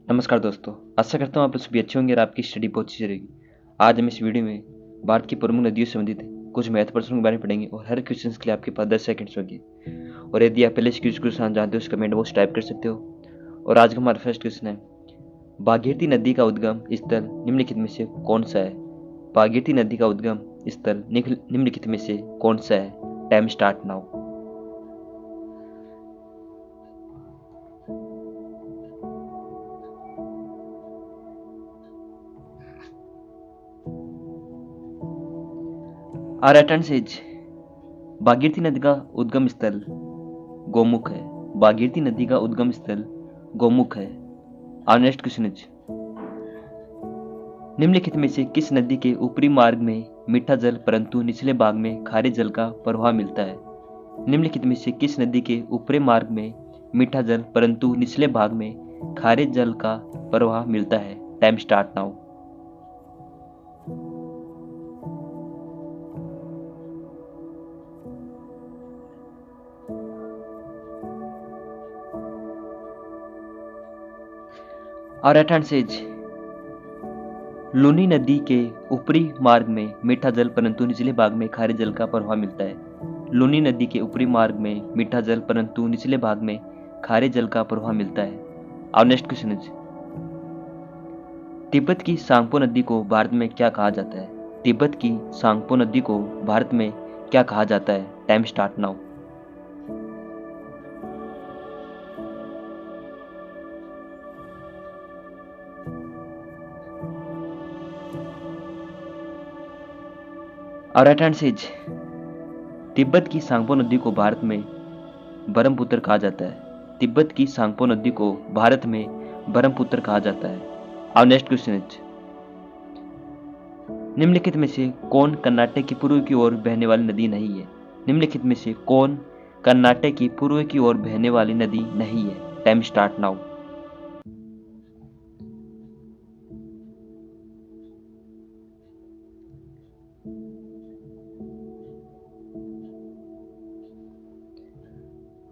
नमस्कार दोस्तों। आशा करता हूँ आप सभी अच्छे होंगे और आपकी स्टडी बहुत अच्छी रहेगी। आज हम इस वीडियो में भारत की प्रमुख नदियों से संबंधित कुछ महत्वपूर्ण प्रश्नों के बारे में पढ़ेंगे और हर क्वेश्चन के लिए आपके पास 10 सेकंड्स होंगे। और यदि आप पहले इस क्वेश्चन को जानते हो तो कमेंट बॉक्स टाइप कर सकते हो। और आज का हमारा फर्स्ट क्वेश्चन है, भागीरथी नदी का उद्गम स्थल निम्नलिखित में से कौन सा है? भागीरथी नदी का उद्गम स्थल निम्नलिखित में से कौन सा है? Time start now. Our right answer is Bhagirathi नदी का उद्गम स्थल गोमुख है। भागीरथी नदी का उद्गम स्थल गोमुख है। आवर नेक्स्ट क्वेश्चन इज, निम्नलिखित में से किस नदी के ऊपरी मार्ग में मीठा जल परंतु निचले भाग में खारे जल का प्रवाह मिलता है? निम्नलिखित में से किस नदी के ऊपरी मार्ग में मीठा जल परंतु निचले भाग में खारे जल का प्रवाह मिलता है? Time start now. और राइट आंसर इज लूनी नदी के ऊपरी मार्ग में मीठा जल परंतु निचले भाग में खारे जल का प्रवाह मिलता है। लूनी नदी के ऊपरी मार्ग में मीठा जल परंतु निचले भाग में खारे जल का प्रवाह मिलता है। और नेक्स्ट क्वेश्चन इज, तिब्बत की सांगपो नदी को भारत में क्या कहा जाता है? तिब्बत की सांगपो नदी को भारत में क्या कहा जाता है? Time start now. और राइट आंसर इज तिब्बत की सांगपो नदी को भारत में ब्रह्मपुत्र कहा जाता है। तिब्बत की सांगपो नदी को भारत में ब्रह्मपुत्र कहा जाता है। और नेक्स्ट क्वेश्चन इज, निम्नलिखित में से कौन कर्नाटक की पूर्व की ओर बहने वाली नदी नहीं है? निम्नलिखित में से कौन कर्नाटक की पूर्व की ओर बहने वाली नदी नहीं है? Time start now.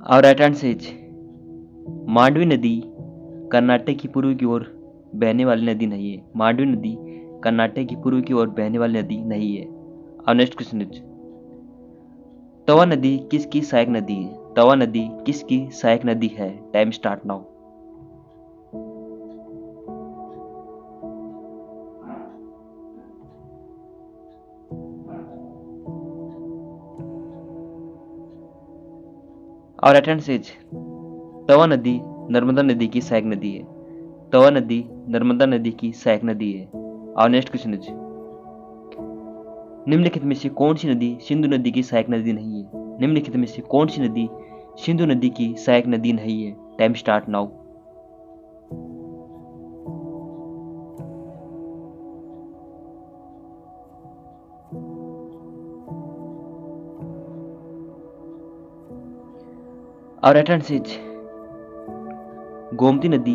और राइट आंसर इज मांडवी नदी कर्नाटक की पूर्व की ओर बहने वाली नदी नहीं है। मांडवी नदी कर्नाटक की पूर्व की ओर बहने वाली नदी नहीं है। और नेक्स्ट क्वेश्चन इज, तवा नदी किसकी सहायक नदी है? तवा नदी किसकी सहायक नदी है? Time start now. और राइट आंसर इज तवा नदी नर्मदा नदी की सहायक नदी है। तवा नदी नर्मदा नदी की सहायक नदी है। और नेक्स्ट क्वेश्चन इज, निम्नलिखित में से कौन सी नदी सिंधु नदी की सहायक नदी नहीं है? निम्नलिखित में से कौन सी नदी सिंधु नदी की सहायक नदी नहीं है? Time start now. और राइट आंसर इज गोमती नदी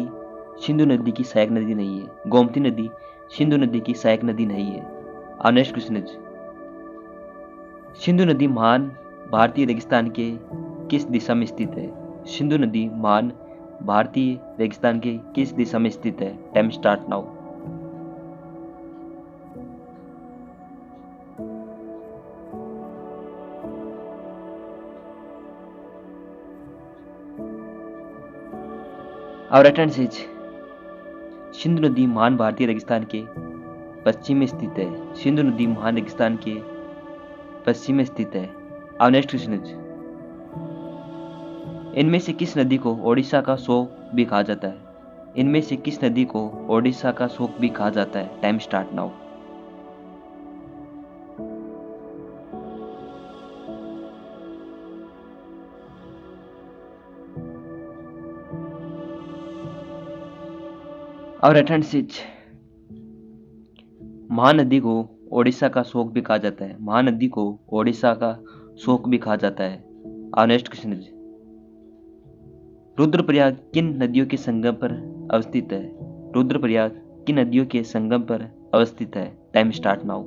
सिंधु नदी की सहायक नदी नहीं है। गोमती नदी सिंधु नदी की सहायक नदी नहीं है। और नेक्स्ट क्वेश्चन इज, सिंधु नदी महान भारतीय रेगिस्तान के किस दिशा में स्थित है? सिंधु नदी महान भारतीय रेगिस्तान के किस दिशा में स्थित है? Time start now. और राइट आंसर इज सिंधु नदी महान भारतीय रेगिस्तान के पश्चिम में स्थित है। सिंधु नदी महान रेगिस्तान के पश्चिम में स्थित है। और नेक्स्ट क्वेश्चन इज, इनमें से किस नदी को ओडिशा का शोक भी कहा जाता है? इनमें से किस नदी को ओडिशा का शोक भी कहा जाता है? Time start now. और राइट आंसर इज महानदी को ओडिशा का शोक भी कहा जाता है। महानदी को ओडिशा का शोक भी कहा जाता है। और नेक्स्ट क्वेश्चन इज, रुद्रप्रयाग किन नदियों के संगम पर अवस्थित है? रुद्रप्रयाग किन नदियों के संगम पर अवस्थित है? Time start now.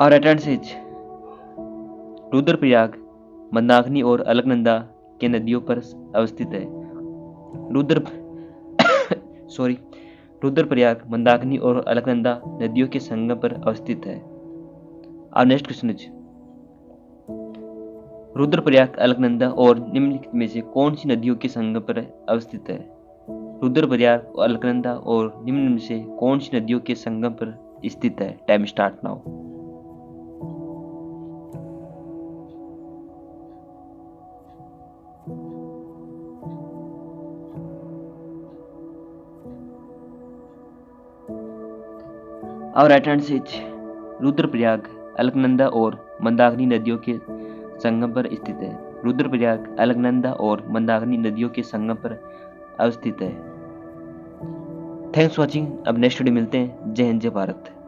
और right answer is Rudraprayag Mandakini और अलकनंदा के नदियों पर अवस्थित है। रुद्र सॉरी रुद्रप्रयाग मंदाकिनी और अलकनंदा नदियों के संगम पर अवस्थित है। और next question is Rudraprayag Alaknanda और निम्नलिखित में से कौन सी नदियों के संगम पर अवस्थित है। रुद्रप्रयाग अलकनंदा और निम्न में से कौन सी नदियों के संगम पर स्थित है। Time start now. और right answer is Rudraprayag Alaknanda और मंदाकिनी नदियों के संगम पर स्थित है। रुद्रप्रयाग अलकनंदा और मंदाकिनी नदियों के संगम पर अवस्थित है। Thanks for watching. अब नेक्स्ट वीडियो मिलते हैं। जय हिंद जय भारत।